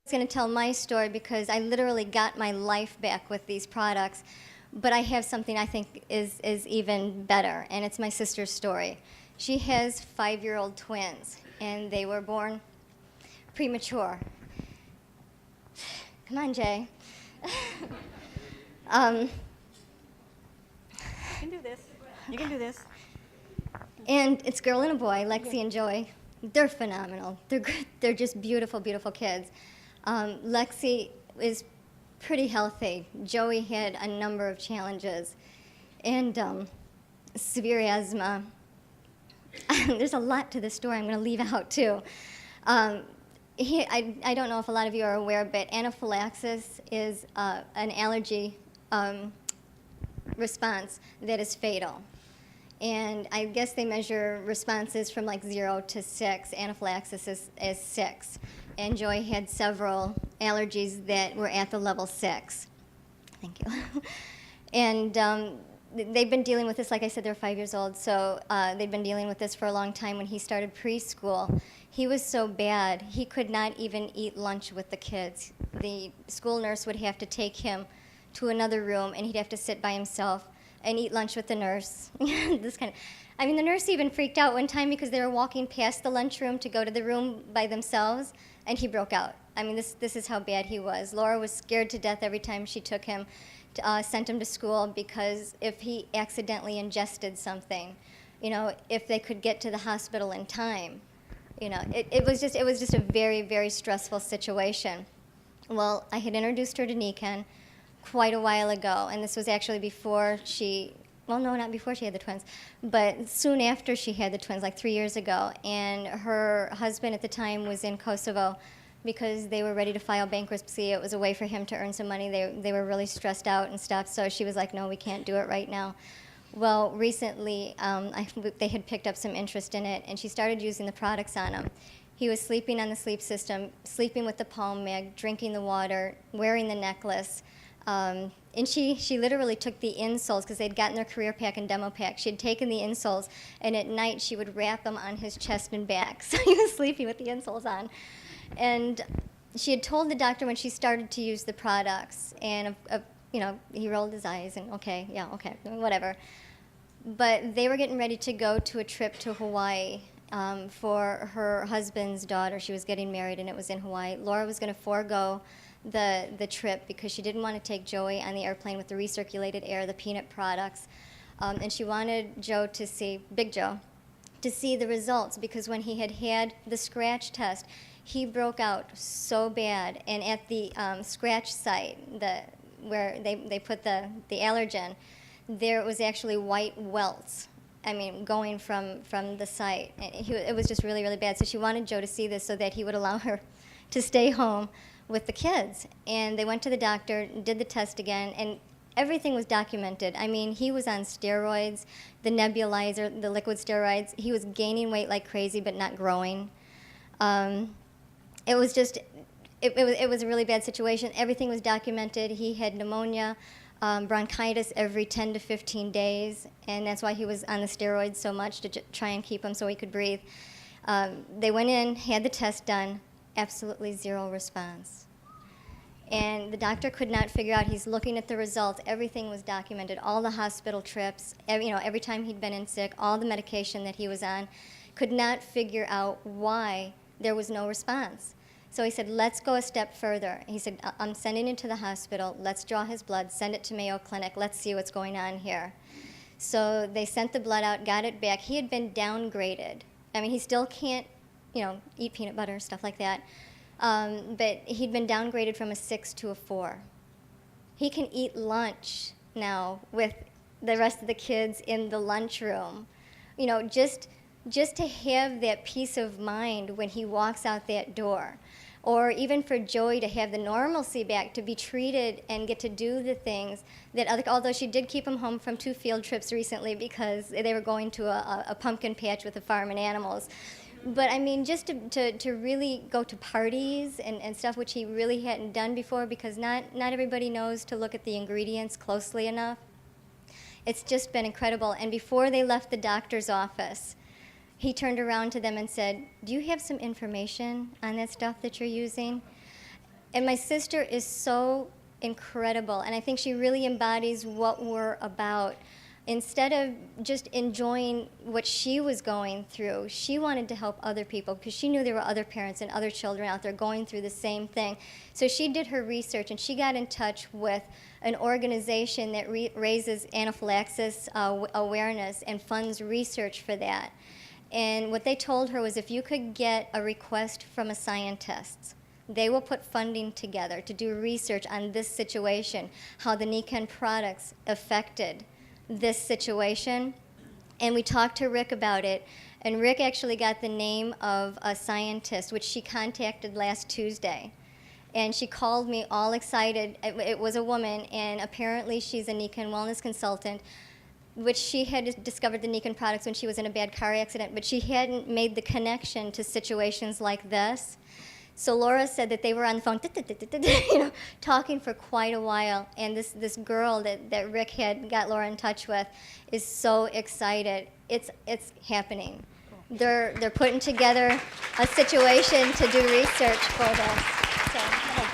Going to tell my story because I literally got my life back with these products, but I have something I think is even better, and it's my sister's story. She has 5-year-old twins, and they were born premature. Come on, Jay. You can do this. You can do this. And it's a girl and a boy, Lexi and Joey. They're phenomenal. They're just beautiful, beautiful kids. Lexi is pretty healthy. Joey had a number of challenges and severe asthma. There's a lot to this story I'm going to leave out, too. I don't know if a lot of you are aware, but anaphylaxis is an allergy response that is fatal. And I guess they measure responses from like 0 to 6. Anaphylaxis is 6. And Joy had several allergies that were at the level 6. Thank you. And they've been dealing with this, like I said, they're 5 years old, so they've been dealing with this for a long time. When he started preschool, he was so bad, he could not even eat lunch with the kids. The school nurse would have to take him to another room, and he'd have to sit by himself and eat lunch with the nurse. The nurse even freaked out one time because they were walking past the lunchroom to go to the room by themselves, and he broke out. This is how bad he was. Laura was scared to death every time she took him, sent him to school, because if he accidentally ingested something, if they could get to the hospital in time, it was just a very, very stressful situation. Well, I had introduced her to Nikken quite a while ago, and this was actually before not before she had the twins, but soon after she had the twins, like 3 years ago. And her husband at the time was in Kosovo because they were ready to file bankruptcy. It was a way for him to earn some money. They were really stressed out and stuff, so she was like, no, we can't do it right now. Well, recently, they had picked up some interest in it, and she started using the products on him. He was sleeping on the sleep system, sleeping with the palm mag, drinking the water, wearing the necklace. And she literally took the insoles, because they'd gotten their career pack and demo pack. She had taken the insoles, and at night she would wrap them on his chest and back. So he was sleeping with the insoles on. And she had told the doctor when she started to use the products, and he rolled his eyes and okay, whatever. But they were getting ready to go to a trip to Hawaii for her husband's daughter. She was getting married, and it was in Hawaii. Laura was going to forego the trip because she didn't want to take Joey on the airplane with the recirculated air, the peanut products, and she wanted Big Joe, to see the results, because when he had the scratch test, he broke out so bad, and at the scratch site, where they put the allergen, there was actually white welts. Going from the site. It was just really, really bad. So she wanted Joe to see this so that he would allow her to stay home with the kids. And they went to the doctor, did the test again, and everything was documented. He was on steroids, the nebulizer, the liquid steroids. He was gaining weight like crazy, but not growing. It was a really bad situation. Everything was documented. He had pneumonia, bronchitis every 10 to 15 days, and that's why he was on the steroids so much, to try and keep him so he could breathe. They went in, had the test done, absolutely zero response. And the doctor could not figure out. He's looking at the results. Everything was documented, all the hospital trips, every time he'd been in sick, all the medication that he was on, could not figure out why there was no response. So he said, let's go a step further. He said, I'm sending him to the hospital. Let's draw his blood, send it to Mayo Clinic. Let's see what's going on here. So they sent the blood out, got it back. He had been downgraded. He still can't, eat peanut butter, stuff like that. But he'd been downgraded from a 6 to a 4. He can eat lunch now with the rest of the kids in the lunchroom. Just to have that peace of mind when he walks out that door. Or even for Joey to have the normalcy back, to be treated and get to do the things that although she did keep him home from 2 field trips recently because they were going to a pumpkin patch with a farm and animals. But just to really go to parties and stuff, which he really hadn't done before, because not everybody knows to look at the ingredients closely enough. It's just been incredible. And before they left the doctor's office, he turned around to them and said, do you have some information on that stuff that you're using? And my sister is so incredible, and I think she really embodies what we're about. Instead of just enjoying what she was going through, she wanted to help other people because she knew there were other parents and other children out there going through the same thing. So she did her research, and she got in touch with an organization that raises anaphylaxis awareness and funds research for that. And what they told her was if you could get a request from a scientist, they will put funding together to do research on this situation, how the Nikken products affected this situation. And we talked to Rick about it, and Rick actually got the name of a scientist, which she contacted last Tuesday. And she called me all excited. It was a woman, and apparently she's a Nikken wellness consultant, which she had discovered the Nikken products when she was in a bad car accident, but she hadn't made the connection to situations like this. So Laura said that they were on the phone, talking for quite a while, and this girl that Rick had got Laura in touch with is so excited. It's happening. They're putting together a situation to do research for this. So.